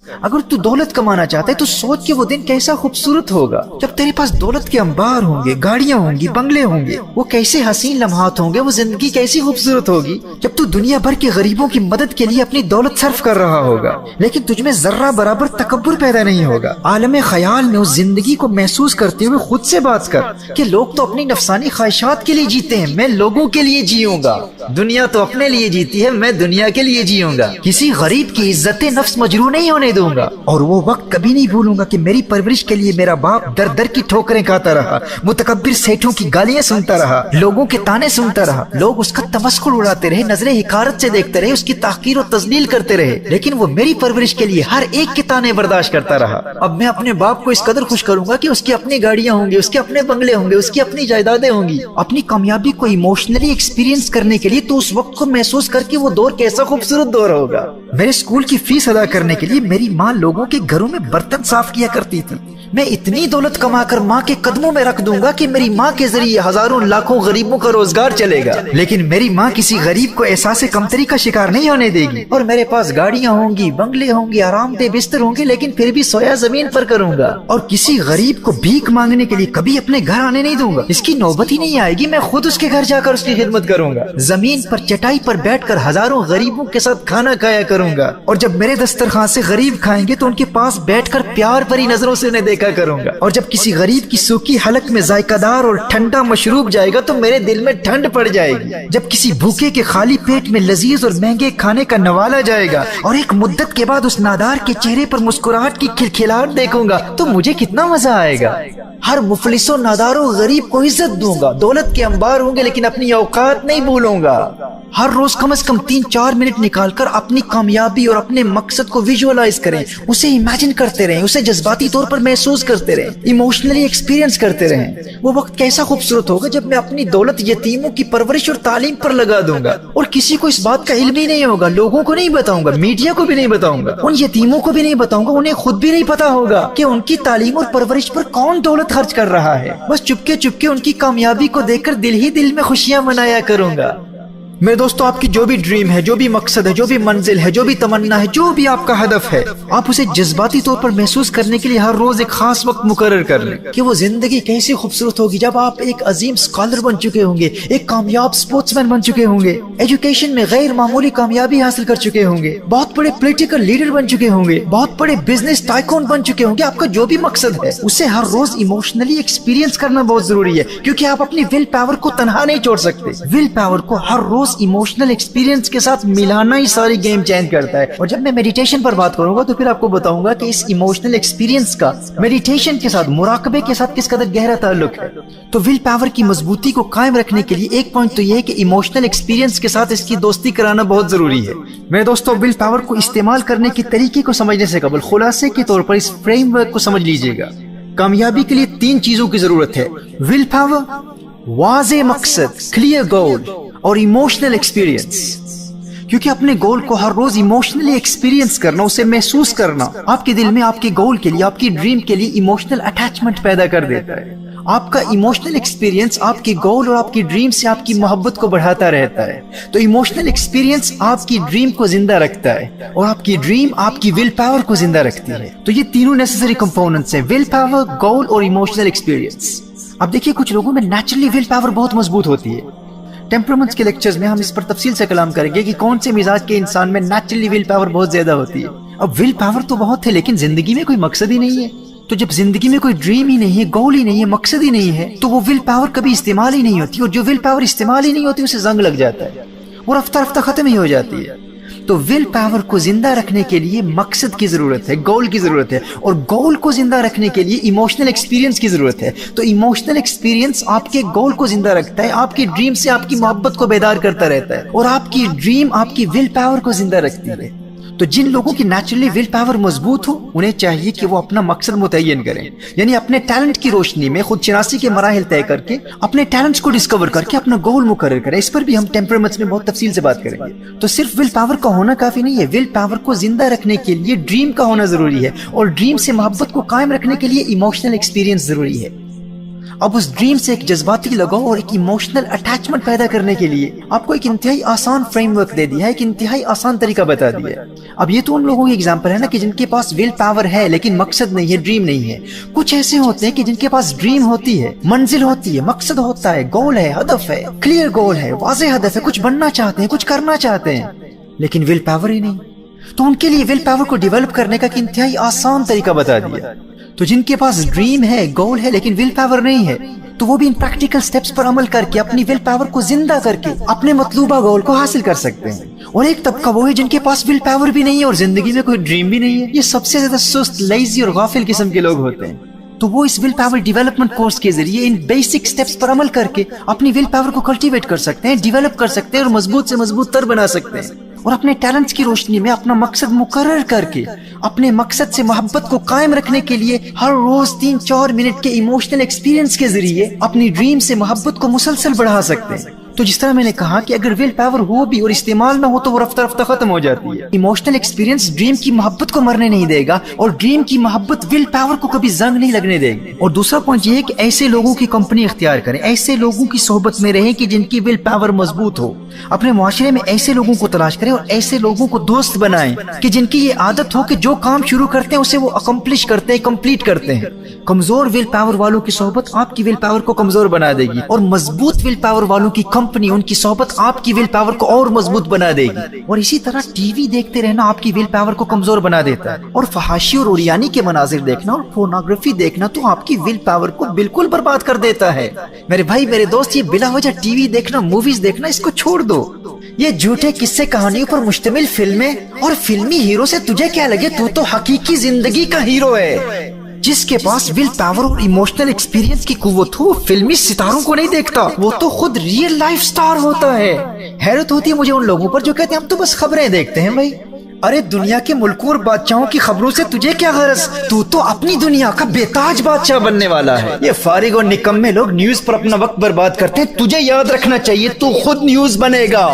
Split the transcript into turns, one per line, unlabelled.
اگر تو دولت کمانا چاہتا ہے تو سوچ کہ وہ دن کیسا خوبصورت ہوگا جب تیرے پاس دولت کے انبار ہوں گے، گاڑیاں ہوں گی، بنگلے ہوں گے، وہ کیسے حسین لمحات ہوں گے، وہ زندگی کیسی خوبصورت ہوگی جب تو دنیا بھر کے غریبوں کی مدد کے لیے اپنی دولت صرف کر رہا ہوگا لیکن تجھ میں ذرہ برابر تکبر پیدا نہیں ہوگا۔ عالم خیال میں اس زندگی کو محسوس کرتے ہوئے خود سے بات کر کہ لوگ تو اپنی نفسانی خواہشات کے لیے جیتے ہیں، میں لوگوں کے لیے جیوں گا۔ دنیا تو اپنے لیے جیتی ہے، میں دنیا کے لیے جیوں گا۔ کسی غریب کی عزت نفس مجروح نہیں ہونے دوں گا، اور وہ وقت کبھی نہیں بھولوں گا کہ میری پرورش کے لیے میرا باپ در در کی ٹھوکریں کھاتا رہا، متکبر سیٹھوں کی گالیاں سنتا رہا، لوگوں کے تانے سنتا رہا، لوگ اس کا تمسخر اڑاتے رہے، نظریں حقارت سے دیکھتے رہے، اس کی تحقیر و تذلیل کرتے رہے، لیکن وہ میری پرورش کے لیے ہر ایک کے تانے برداشت کرتا رہا۔ اب میں اپنے باپ کو اس قدر خوش کروں گا کہ اس کی اپنی گاڑیاں ہوں گی، اس کے اپنے بنگلے ہوں گے، اس کی اپنی جائیدادیں ہوں گی۔ اپنی کامیابی کو ایموشنلی ایکسپیرینس کرنے کے لیے تو اس وقت کو محسوس کر کے وہ دور کیسا خوبصورت دور ہوگا۔ میرے اسکول کی فیس ادا کرنے کے لیے میری ماں لوگوں کے گھروں میں برتن صاف کیا کرتی تھی۔ میں اتنی دولت کما کر ماں کے قدموں میں رکھ دوں گا کہ میری ماں کے ذریعے ہزاروں لاکھوں غریبوں کا روزگار چلے گا، لیکن میری ماں کسی غریب کو احساس کمتری کا شکار نہیں ہونے دے گی۔ اور میرے پاس گاڑیاں ہوں گی، بنگلے ہوں گے، آرام دہ بستر ہوں گے، لیکن پھر بھی سویا زمین پر کروں گا، اور کسی غریب کو بھیک مانگنے کے لیے کبھی اپنے گھر آنے نہیں دوں گا۔ اس کی نوبت ہی نہیں آئے گی، میں خود اس کے گھر جا کر اس کی خدمت کروں گا، زمین پر چٹائی پر بیٹھ کر ہزاروں غریبوں کے ساتھ کھانا کھایا کروں گا، اور جب میرے دسترخوان سے غریب کھائیں گے تو ان کے پاس بیٹھ کر پیار بھری نظروں سے انہیں دیکھا کروں گا، اور جب کسی غریب کی سوکھی حلق میں ذائقہ دار اور ٹھنڈا مشروب جائے گا تو میرے دل میں ٹھنڈ پڑ جائے گی، جب کسی بھوکے کے خالی پیٹ میں لذیذ اور مہنگے کھانے کا نوالا جائے گا اور ایک مدت کے بعد اس نادار کے چہرے پر مسکراہٹ کی کھلکھلاہٹ دیکھوں گا تو مجھے کتنا مزہ آئے گا۔ ہر مفلس و نادار و غریب کو عزت دوں گا، دولت کے انبار ہوں گے لیکن اپنی اوقات نہیں بھولوں گا۔ ہر روز کم از کم 3-4 منٹ نکال کر اپنی کامیابی اور اپنے مقصد کو ویژوالائز کریں، اسے امیجن کرتے رہیں، اسے جذباتی طور پر محسوس کرتے رہیں، ایموشنلی ایکسپیرینس کرتے رہیں۔ وہ وقت کیسا خوبصورت ہوگا جب میں اپنی دولت یتیموں کی پرورش اور تعلیم پر لگا دوں گا، اور کسی کو اس بات کا علم ہی نہیں ہوگا، لوگوں کو نہیں بتاؤں گا، میڈیا کو بھی نہیں بتاؤں گا، ان یتیموں کو بھی نہیں بتاؤں گا، انہیں خود بھی نہیں پتا ہوگا کہ ان کی تعلیم اور پرورش پر کون دولت خرچ کر رہا ہے۔ بس چپکے چپکے ان کی کامیابی کو دیکھ کر دل ہی دل میں خوشیاں منایا کروں گا۔ میرے دوستو، آپ کی جو بھی ڈریم ہے، جو بھی مقصد ہے، جو بھی منزل ہے، جو بھی تمنا ہے، جو بھی آپ کا ہدف ہے، آپ اسے جذباتی طور پر محسوس کرنے کے لیے ہر روز ایک خاص وقت مقرر کر لیں کہ وہ زندگی کیسی خوبصورت ہوگی جب آپ ایک عظیم اسکالر بن چکے ہوں گے، ایک کامیاب اسپورٹس مین بن چکے ہوں گے، ایجوکیشن میں غیر معمولی کامیابی حاصل کر چکے ہوں گے، بہت بڑے پولیٹیکل لیڈر بن چکے ہوں گے، بہت بڑے بزنس ٹائکون بن چکے ہوں گے۔ آپ کا جو بھی مقصد ہے اسے ہر روز ایموشنلی ایکسپیرینس کرنا بہت ضروری ہے، کیونکہ آپ اپنی ول پاور کو تنہا نہیں چھوڑ سکتے۔ ول پاور کو ہر روز ایموشنل ایکسپیرینس کے ساتھ ملانا ہی ساری گیم چینج کرتا ہے۔ اور جب میں میڈیٹیشن پر بات کروں گا تو پھر آپ کو بتاؤں گا کہ اس ایموشنل ایکسپیرینس کا میڈیٹیشن کے ساتھ، مراقبے کے ساتھ کس قدر گہرا تعلق ہے۔ تو ول پاور کی مضبوطی کو قائم رکھنے کے لیے ایک پوائنٹ تو یہ ہے کہ ایموشنل ایکسپیرینس کے ساتھ اس کی دوستی کرانا بہت ضروری ہے۔ میرے دوستو، ول پاور کو استعمال کرنے کے طریقے کو سمجھنے سے قبل خلاصے کے طور پر اس فریم ورک کو سمجھ لیجئے گا۔ کامیابی کے لیے 3 چیزوں کی ضرورت ہے: ول پاور، واضح مقصد کلیئر گول، اور ایموشنل ایکسپیرینس۔ کیونکہ اپنے گول کو ہر روز ایموشنلی ایکسپیرینس کرنا، اسے محسوس کرنا، آپ کے دل میں آپ کے گول کے لیے، آپ کی ڈریم کے لیے ایموشنل اٹیچمنٹ پیدا کر دیتا ہے۔ آپ کا ایموشنل ایکسپیرینس آپ کے گول اور آپ کی ڈریم سے آپ کی محبت کو بڑھاتا رہتا ہے۔ تو ایموشنل ایکسپیرینس آپ کی ڈریم کو زندہ رکھتا ہے، اور آپ کی ڈریم آپ کی ول پاور کو زندہ رکھتی ہے۔ تو یہ تینوں نیسیسری کمپوننٹس ہیں: ول پاور، گول اور ایموشنل ایکسپیرینس۔ اب دیکھیے، کچھ لوگوں میں نیچرلی ول پاور بہت مضبوط ہوتی ہے۔ ٹیمپرامنٹس کے لیکچرز میں ہم اس پر تفصیل سے کلام کریں گے کہ کون سے مزاج کے انسان میں نیچرلی ول پاور بہت زیادہ ہوتی ہے۔ اب ول پاور تو بہت ہے، لیکن زندگی میں کوئی مقصد ہی نہیں ہے۔ تو جب زندگی میں کوئی ڈریم ہی نہیں ہے، گول ہی نہیں ہے، مقصد ہی نہیں ہے، تو وہ ول پاور کبھی استعمال ہی نہیں ہوتی، اور جو ول پاور استعمال ہی نہیں ہوتی اسے زنگ لگ جاتا ہے، وہ رفتہ رفتہ ختم ہی ہو جاتی ہے۔ تو ول پاور کو زندہ رکھنے کے لیے مقصد کی ضرورت ہے، گول کی ضرورت ہے، اور گول کو زندہ رکھنے کے لیے ایموشنل ایکسپیرینس کی ضرورت ہے۔ تو ایموشنل ایکسپیرینس آپ کے گول کو زندہ رکھتا ہے، آپ کی ڈریم سے آپ کی محبت کو بیدار کرتا رہتا ہے، اور آپ کی ڈریم آپ کی ول پاور کو زندہ رکھتی ہے۔ تو جن لوگوں کی نیچرلی ول پاور مضبوط ہو، انہیں چاہیے کہ وہ اپنا مقصد متعین کریں، یعنی اپنے ٹیلنٹ کی روشنی میں خود شناسی کے مراحل طے کر کے اپنے ٹیلنٹس کو ڈسکور کر کے اپنا گول مقرر کریں۔ اس پر بھی ہم ٹیمپرامنٹس میں بہت تفصیل سے بات کریں گے۔ تو صرف ول پاور کا ہونا کافی نہیں ہے، ول پاور کو زندہ رکھنے کے لیے ڈریم کا ہونا ضروری ہے، اور ڈریم سے محبت کو قائم رکھنے کے لیے ایموشنل ایکسپیرینس ضروری ہے۔ اب اس ڈریم سے ایک جذباتی لگاؤ اور ایک ایموشنل اٹیچمنٹ پیدا کرنے کے لیے آپ کو ایک انتہائی آسان فریم ورک دے دیا ہے، ایک انتہائی آسان طریقہ بتا دیا ہے۔ اب یہ تو ان لوگوں کی ایگزامپل ہے نا کہ جن کے پاس ول پاور ہے لیکن مقصد نہیں ہے، ڈریم نہیں ہے۔ کچھ ایسے ہوتے ہیں کہ جن کے پاس ڈریم ہوتی ہے، منزل ہوتی ہے، مقصد ہوتا ہے، گول ہے، ہدف ہے، کلیئر گول ہے، واضح ہدف ہے، کچھ بننا چاہتے ہیں، کچھ کرنا چاہتے ہیں، لیکن ول پاور ہی نہیں۔ تو ان کے لیے ول پاور کو ڈیولپ کرنے کا ایک انتہائی آسان طریقہ بتا دیا۔ تو جن کے پاس ڈریم ہے، گول ہے، لیکن ول پاور نہیں ہے، تو وہ بھی ان پریکٹیکل سٹیپس پر عمل کر کے اپنی ول پاور کو زندہ کر کے اپنے مطلوبہ گول کو حاصل کر سکتے ہیں۔ اور ایک طبقہ وہ ہے جن کے پاس ول پاور بھی نہیں ہے اور زندگی میں کوئی ڈریم بھی نہیں ہے۔ یہ سب سے زیادہ سست، لیزی اور غافل قسم کے لوگ ہوتے ہیں۔ تو وہ اس ول پاور ڈیولپمنٹ کورس کے ذریعے ان بیسک سٹیپس پر عمل کر کے اپنی ول پاور کو کلٹیویٹ کر سکتے ہیں، ڈیولپ کر سکتے ہیں اور مضبوط سے مضبوط تر بنا سکتے ہیں، اور اپنے ٹیلنٹس کی روشنی میں اپنا مقصد مقرر کر کے اپنے مقصد سے محبت کو قائم رکھنے کے لیے ہر روز 3-4 منٹ کے ایموشنل ایکسپیرینس کے ذریعے اپنی ڈریم سے محبت کو مسلسل بڑھا سکتے ہیں۔ تو جس طرح میں نے کہا کہ اگر ول پاور ہو بھی اور استعمال نہ ہو تو وہ رفتہ رفتہ ختم ہو جاتی ہے۔ ایموشنل ایکسپیرینس ڈریم کی محبت کو مرنے نہیں دے گا، اور ڈریم کی محبت ول پاور کو کبھی زنگ نہیں لگنے دے گی۔ اور دوسرا پوائنٹ یہ ہے کہ ایسے لوگوں کی کمپنی اختیار کریں، ایسے لوگوں کی صحبت میں رہیں کہ جن کی ول پاور مضبوط ہو۔ اپنے معاشرے میں ایسے لوگوں کو تلاش کریں اور ایسے لوگوں کو دوست بنائیں کہ جن کی یہ عادت ہو کہ جو کام شروع کرتے ہیں اسے وہ اکمپلش کرتے ہیں، کمپلیٹ کرتے ہیں۔ کمزور ول پاور والوں کی صحبت آپ کی ول پاور کو کمزور بنا دے گی، اور مضبوط ول پاور والوں کی کمپنی، ان کی صحبت آپ کی ول پاور کو اور مضبوط بنا دے گی۔ اور اسی طرح ٹی وی دیکھتے رہنا آپ کی ول پاور کو کمزور بنا دیتا ہے، اور فحاشی اور اوریانی کے مناظر دیکھنا اور پورنوگرافی دیکھنا تو آپ کی ول پاور کو بالکل برباد کر دیتا ہے۔ میرے بھائی، میرے دوست، یہ بلا وجہ ٹی وی دیکھنا، موویز دیکھنا، اس کو چھوڑ دو۔ یہ جھوٹے قصے کہانیوں پر مشتمل فلمیں اور فلمی ہیرو سے تجھے کیا لگے؟ تو حقیقی زندگی کا ہیرو ہے۔ جس کے پاس ول پاور اور ایموشنل ایکسپیرینس کی قوت ہو، وہ فلمی ستاروں کو نہیں دیکھتا، وہ تو خود ریئل لائف سٹار ہوتا ہے۔ حیرت ہوتی ہے مجھے ان لوگوں پر جو کہتے ہیں ہم تو بس خبریں دیکھتے ہیں۔ بھائی، ارے دنیا کے ملکوں اور بادشاہوں کی خبروں سے تجھے کیا غرض؟ تو اپنی دنیا کا بے تاج بادشاہ بننے والا ہے۔ یہ فارغ اور نکمے لوگ نیوز پر اپنا وقت برباد کرتے ہیں، تجھے یاد رکھنا چاہیے تو خود نیوز بنے گا۔